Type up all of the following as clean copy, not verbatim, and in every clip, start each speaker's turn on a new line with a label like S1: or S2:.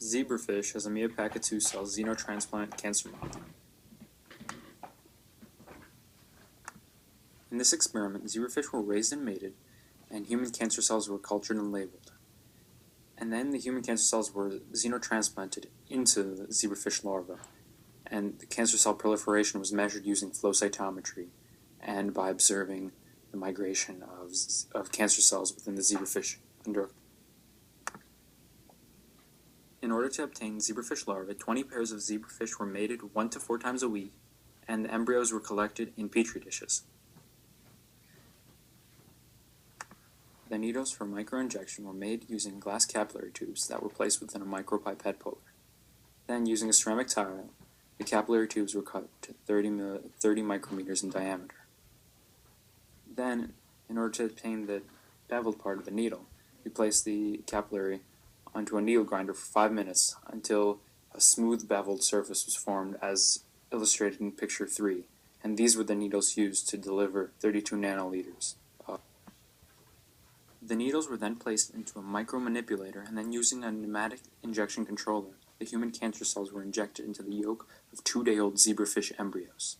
S1: Zebrafish has a Miopaca-2 cell xenotransplant cancer model. In this experiment, zebrafish were raised and mated, and human cancer cells were cultured and labeled. And then the human cancer cells were xenotransplanted into the zebrafish larva, and the cancer cell proliferation was measured using flow cytometry and by observing the migration of cancer cells within the zebrafish under. In order to obtain zebrafish larvae, 20 pairs of zebrafish were mated 1 to 4 times a week, and the embryos were collected in petri dishes. The needles for microinjection were made using glass capillary tubes that were placed within a micropipette puller. Then, using a ceramic tile, the capillary tubes were cut to 30 micrometers in diameter. Then, in order to obtain the beveled part of the needle, we placed the capillary onto a needle grinder for 5 minutes until a smooth beveled surface was formed as illustrated in picture 3, and these were the needles used to deliver 32 nanoliters. The needles were then placed into a micromanipulator, and then using a pneumatic injection controller, the human cancer cells were injected into the yolk of 2-day-old zebrafish embryos.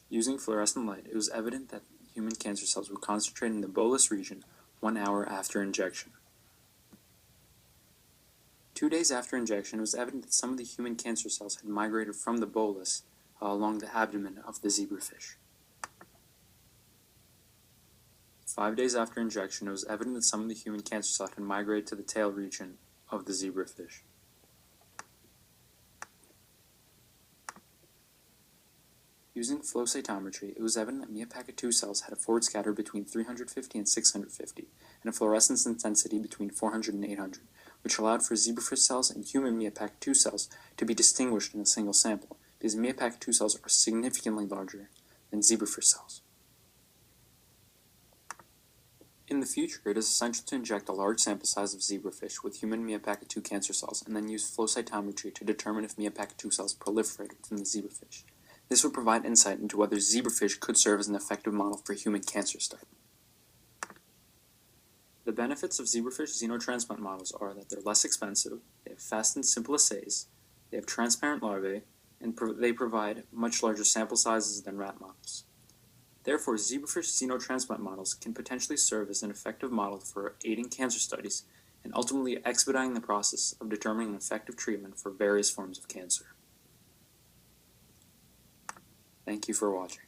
S1: Using fluorescent light, it was evident that human cancer cells were concentrated in the bolus region 1 hour after injection. 2 days after injection, it was evident that some of the human cancer cells had migrated from the bolus along the abdomen of the zebrafish. 5 days after injection, it was evident that some of the human cancer cells had migrated to the tail region of the zebrafish. Using flow cytometry, it was evident that Miopaca-2 cells had a forward scatter between 350 and 650, and a fluorescence intensity between 400 and 800, which allowed for zebrafish cells and human Miopaca-2 cells to be distinguished in a single sample, because Miopaca-2 cells are significantly larger than zebrafish cells. In the future, it is essential to inject a large sample size of zebrafish with human Miopaca-2 cancer cells and then use flow cytometry to determine if Miopaca-2 cells proliferate within the zebrafish. This would provide insight into whether zebrafish could serve as an effective model for human cancer study. The benefits of zebrafish xenotransplant models are that they're less expensive, they have fast and simple assays, they have transparent larvae, and they provide much larger sample sizes than rat models. Therefore, zebrafish xenotransplant models can potentially serve as an effective model for aiding cancer studies and ultimately expediting the process of determining an effective treatment for various forms of cancer. Thank you for watching.